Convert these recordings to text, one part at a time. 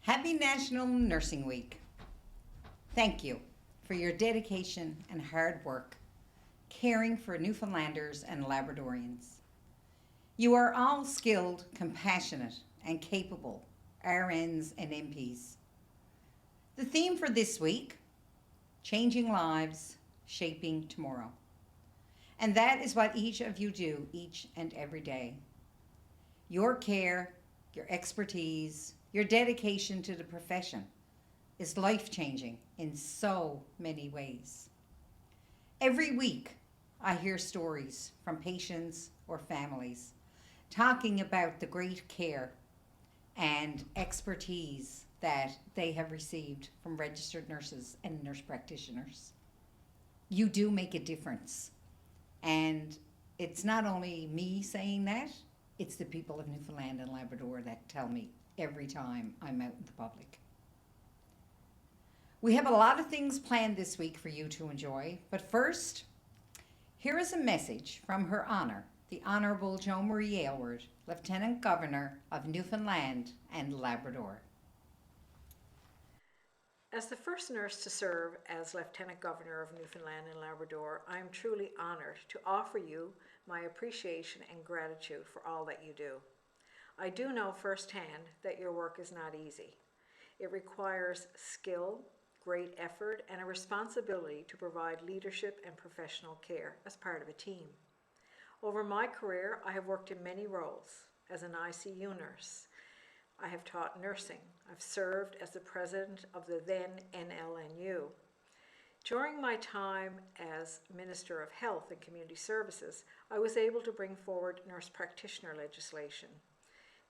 Happy National Nursing Week. Thank you for your dedication and hard work caring for Newfoundlanders and Labradorians. You are all skilled, compassionate, and capable RNs and MPs. The theme for this week, changing lives, shaping tomorrow. And that is what each of you do each and every day. Your care, your expertise, your dedication to the profession is life-changing in so many ways. Every week, I hear stories from patients or families talking about the great care and expertise that they have received from registered nurses and nurse practitioners. You do make a difference. And it's not only me saying that, it's the people of Newfoundland and Labrador that tell me every time I'm out in the public. We have a lot of things planned this week for you to enjoy, but first, here is a message from Her Honour, the Honourable Joan Marie Aylward, Lieutenant Governor of Newfoundland and Labrador. As the first nurse to serve as Lieutenant Governor of Newfoundland and Labrador, I am truly honoured to offer you my appreciation and gratitude for all that you do. I do know firsthand that your work is not easy. It requires skill, great effort, and a responsibility to provide leadership and professional care as part of a team. Over my career, I have worked in many roles. As an ICU nurse, I have taught nursing. I've served as the president of the then N.L. During my time as Minister of Health and Community Services, I was able to bring forward nurse practitioner legislation.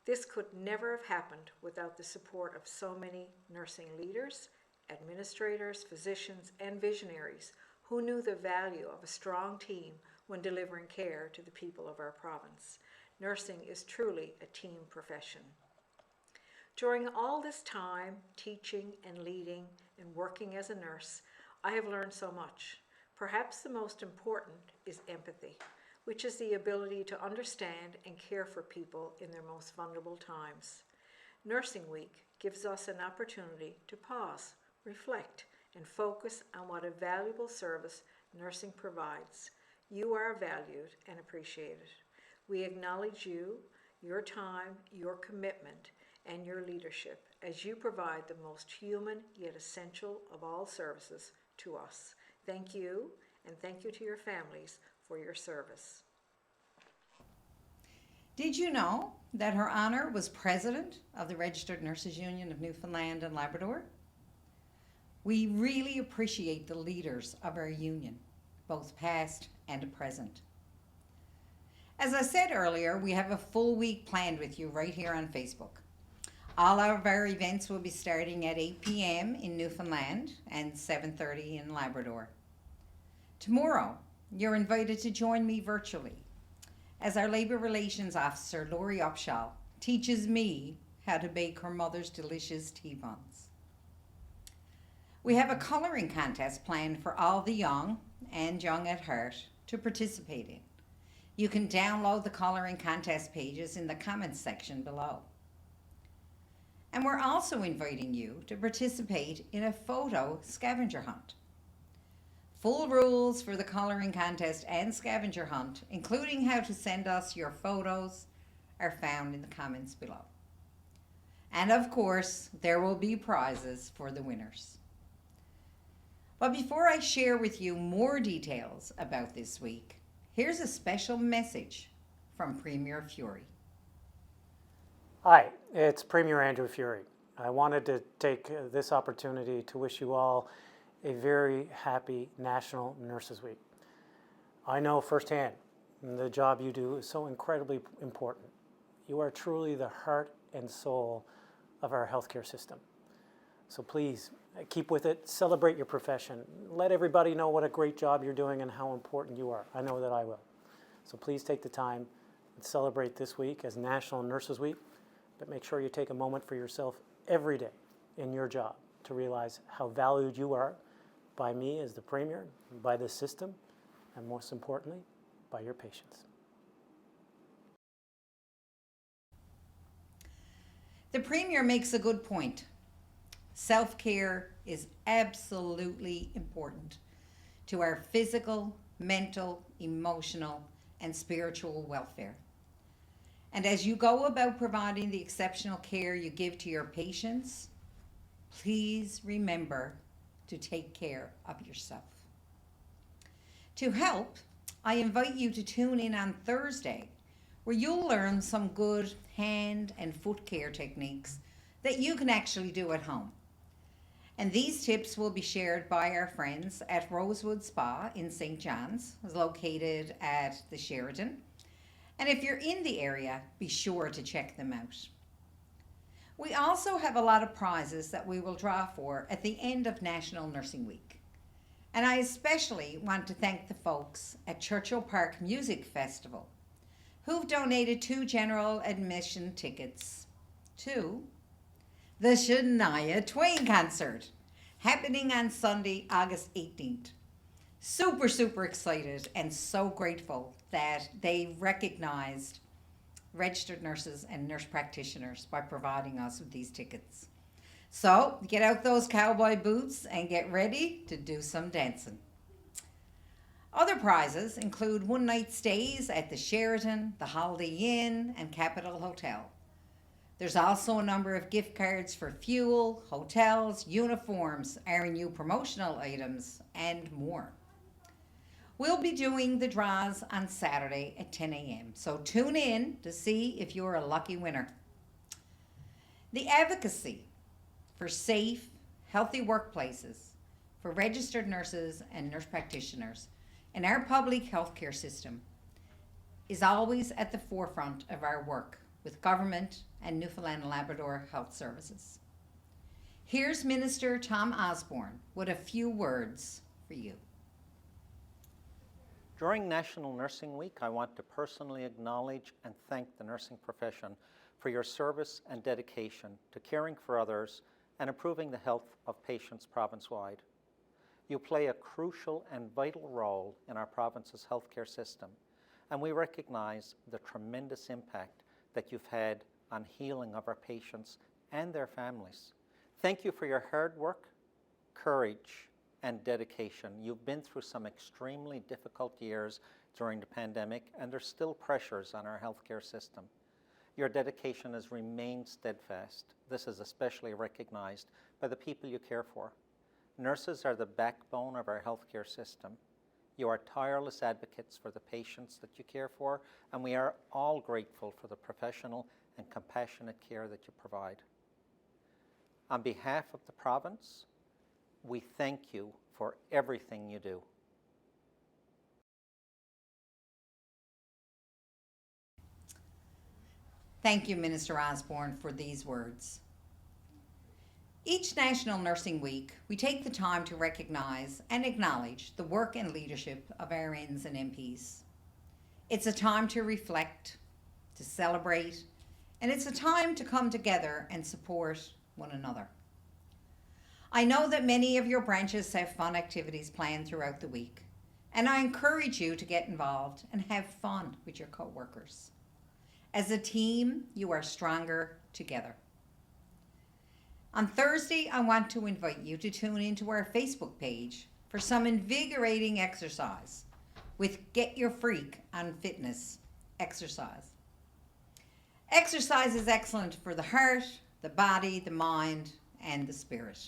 This could never have happened without the support of so many nursing leaders, administrators, physicians, and visionaries who knew the value of a strong team when delivering care to the people of our province. Nursing is truly a team profession. During all this time, teaching and leading and working as a nurse, I have learned so much. Perhaps the most important is empathy, which is the ability to understand and care for people in their most vulnerable times. Nursing Week gives us an opportunity to pause, reflect, and focus on what a valuable service nursing provides. You are valued and appreciated. We acknowledge you, your time, your commitment, and your leadership as you provide the most human yet essential of all services to us. Thank you, and thank you to your families for your service. Did you know that Her Honour was president of the Registered Nurses Union of Newfoundland and Labrador? We really appreciate the leaders of our union, both past and present. As I said earlier, we have a full week planned with you right here on Facebook. All of our events will be starting at 8 p.m. in Newfoundland and 7:30 in Labrador. Tomorrow, you're invited to join me virtually as our Labour Relations Officer, Laurie Upshaw, teaches me how to bake her mother's delicious tea buns. We have a colouring contest planned for all the young and young at heart to participate in. You can download the colouring contest pages in the comments section below. And we're also inviting you to participate in a photo scavenger hunt. Full rules for the colouring contest and scavenger hunt, including how to send us your photos, are found in the comments below. And of course, there will be prizes for the winners. But before I share with you more details about this week, here's a special message from Premier Furey. Hi, it's Premier Andrew Furey. I wanted to take this opportunity to wish you all a very happy National Nurses Week. I know firsthand the job you do is so incredibly important. You are truly the heart and soul of our healthcare system. So please keep with it, celebrate your profession, let everybody know what a great job you're doing and how important you are. I know that I will. So please take the time and celebrate this week as National Nurses Week. But make sure you take a moment for yourself every day in your job to realize how valued you are by me as the Premier, by the system, and most importantly, by your patients. The Premier makes a good point. Self-care is absolutely important to our physical, mental, emotional, and spiritual welfare. And as you go about providing the exceptional care you give to your patients, please remember to take care of yourself. To help, I invite you to tune in on Thursday, where you'll learn some good hand and foot care techniques that you can actually do at home. And these tips will be shared by our friends at Rosewood Spa in St. John's, located at the Sheraton. And if you're in the area, be sure to check them out. We also have a lot of prizes that we will draw for at the end of National Nursing Week. And I especially want to thank the folks at Churchill Park Music Festival who've donated 2 general admission tickets to the Shania Twain concert happening on Sunday, August 18th. Super excited and so grateful that they recognized registered nurses and nurse practitioners by providing us with these tickets. So get out those cowboy boots and get ready to do some dancing. Other prizes include one-night stays at the Sheraton, the Holiday Inn, and Capitol Hotel. There's also a number of gift cards for fuel, hotels, uniforms, R&U promotional items, and more. We'll be doing the draws on Saturday at 10 a.m., so tune in to see if you're a lucky winner. The advocacy for safe, healthy workplaces for registered nurses and nurse practitioners in our public healthcare system is always at the forefront of our work with government and Newfoundland and Labrador Health Services. Here's Minister Tom Osborne with a few words for you. During National Nursing Week, I want to personally acknowledge and thank the nursing profession for your service and dedication to caring for others and improving the health of patients province-wide. You play a crucial and vital role in our province's healthcare system, and we recognize the tremendous impact that you've had on healing of our patients and their families. Thank you for your hard work, courage, and dedication. You've been through some extremely difficult years during the pandemic, and there's still pressures on our healthcare system. Your dedication has remained steadfast. This is especially recognized by the people you care for. Nurses are the backbone of our healthcare system. You are tireless advocates for the patients that you care for, and we are all grateful for the professional and compassionate care that you provide. On behalf of the province, we thank you for everything you do. Thank you, Minister Osborne, for these words. Each National Nursing Week, we take the time to recognize and acknowledge the work and leadership of our RNs and MPs. It's a time to reflect, to celebrate, and it's a time to come together and support one another. I know that many of your branches have fun activities planned throughout the week, and I encourage you to get involved and have fun with your co-workers. As a team, you are stronger together. On Thursday, I want to invite you to tune into our Facebook page for some invigorating exercise with Get Your Freak on Fitness exercise. Exercise is excellent for the heart, the body, the mind, and the spirit.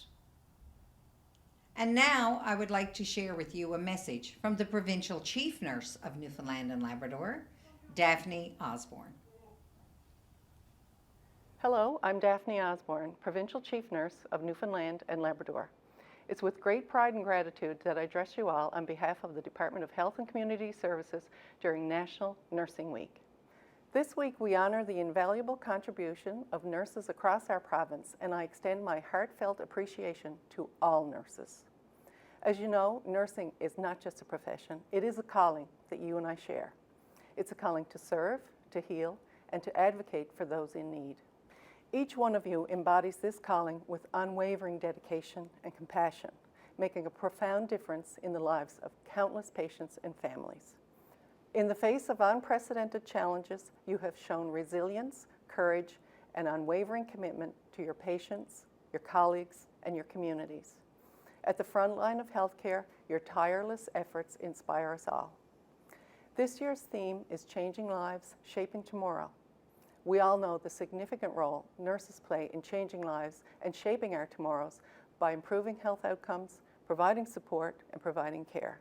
And now I would like to share with you a message from the Provincial Chief Nurse of Newfoundland and Labrador, Daphne Osborne. Hello, I'm Daphne Osborne, Provincial Chief Nurse of Newfoundland and Labrador. It's with great pride and gratitude that I address you all on behalf of the Department of Health and Community Services during National Nursing Week. This week we honor the invaluable contribution of nurses across our province, and I extend my heartfelt appreciation to all nurses. As you know, nursing is not just a profession, it is a calling that you and I share. It's a calling to serve, to heal, and to advocate for those in need. Each one of you embodies this calling with unwavering dedication and compassion, making a profound difference in the lives of countless patients and families. In the face of unprecedented challenges, you have shown resilience, courage, and unwavering commitment to your patients, your colleagues, and your communities. At the front line of healthcare, your tireless efforts inspire us all. This year's theme is Changing Lives, Shaping Tomorrow. We all know the significant role nurses play in changing lives and shaping our tomorrows by improving health outcomes, providing support, and providing care.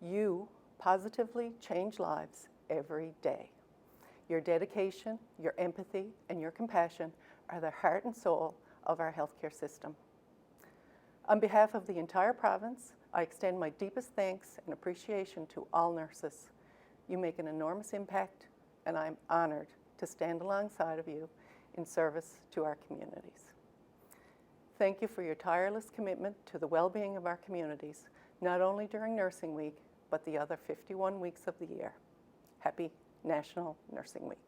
You positively change lives every day. Your dedication, your empathy, and your compassion are the heart and soul of our healthcare system. On behalf of the entire province, I extend my deepest thanks and appreciation to all nurses. You make an enormous impact, and I'm honored to stand alongside of you in service to our communities. Thank you for your tireless commitment to the well-being of our communities, not only during Nursing Week, but the other 51 weeks of the year. Happy National Nursing Week.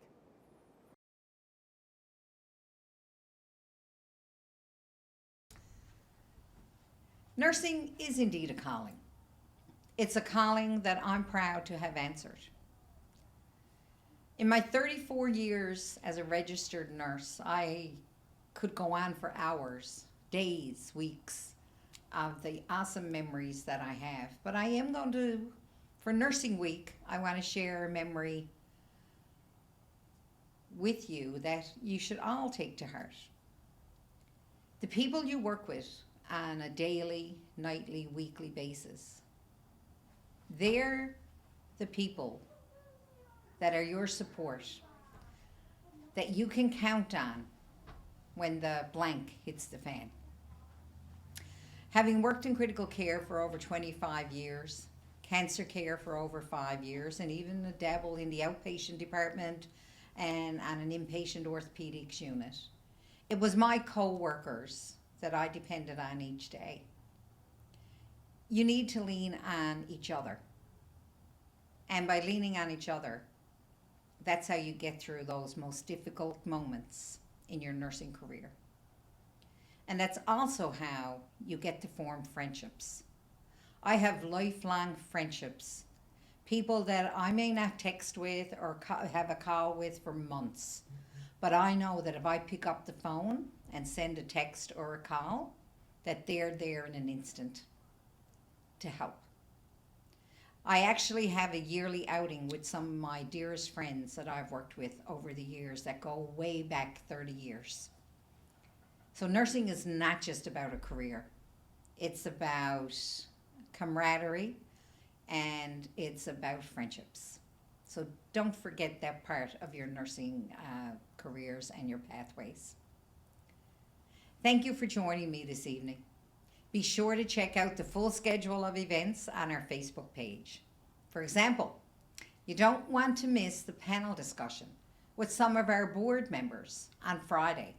Nursing is indeed a calling. It's a calling that I'm proud to have answered. In my 34 years as a registered nurse, I could go on for hours, days, weeks of the awesome memories that I have. But I am going to, for Nursing Week, I want to share a memory with you that you should all take to heart. The people you work with on a daily, nightly, weekly basis, they're the people that are your support, that you can count on when the blank hits the fan. Having worked in critical care for over 25 years, cancer care for over 5 years, and even a dabble in the outpatient department and on an inpatient orthopedics unit, it was my co-workers that I depended on each day. You need to lean on each other. And by leaning on each other, that's how you get through those most difficult moments in your nursing career. And that's also how you get to form friendships. I have lifelong friendships, people that I may not text with or have a call with for months. But I know that if I pick up the phone and send a text or a call, that they're there in an instant to help. I actually have a yearly outing with some of my dearest friends that I've worked with over the years that go way back 30 years. So nursing is not just about a career. It's about camaraderie and it's about friendships. So don't forget that part of your nursing careers and your pathways. Thank you for joining me this evening. Be sure to check out the full schedule of events on our Facebook page. For example, you don't want to miss the panel discussion with some of our board members on Friday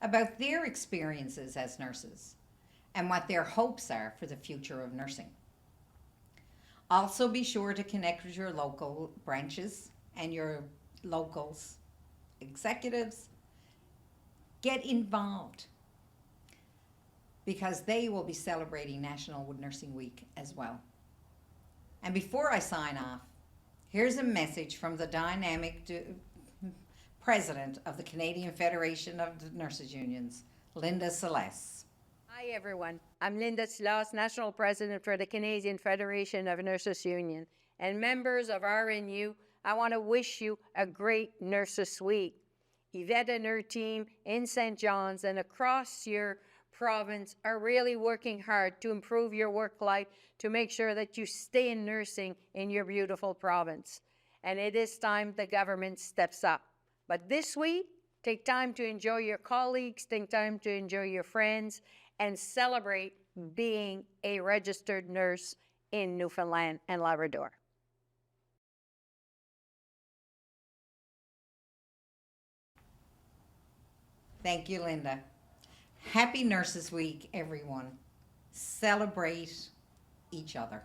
about their experiences as nurses and what their hopes are for the future of nursing. Also be sure to connect with your local branches and your locals, executives. Get involved, because they will be celebrating National Nursing Week as well. And before I sign off, here's a message from the dynamic president of the Canadian Federation of Nurses Unions, Linda Silas. Hi everyone, I'm Linda Silas, National President for the Canadian Federation of Nurses Union. And members of RNU, I want to wish you a great Nurses Week. Yvette and her team in St. John's and across your province are really working hard to improve your work life to make sure that you stay in nursing in your beautiful province. And it is time the government steps up. But this week, take time to enjoy your colleagues, take time to enjoy your friends, and celebrate being a registered nurse in Newfoundland and Labrador. Thank you, Linda. Happy Nurses Week, everyone. Celebrate each other.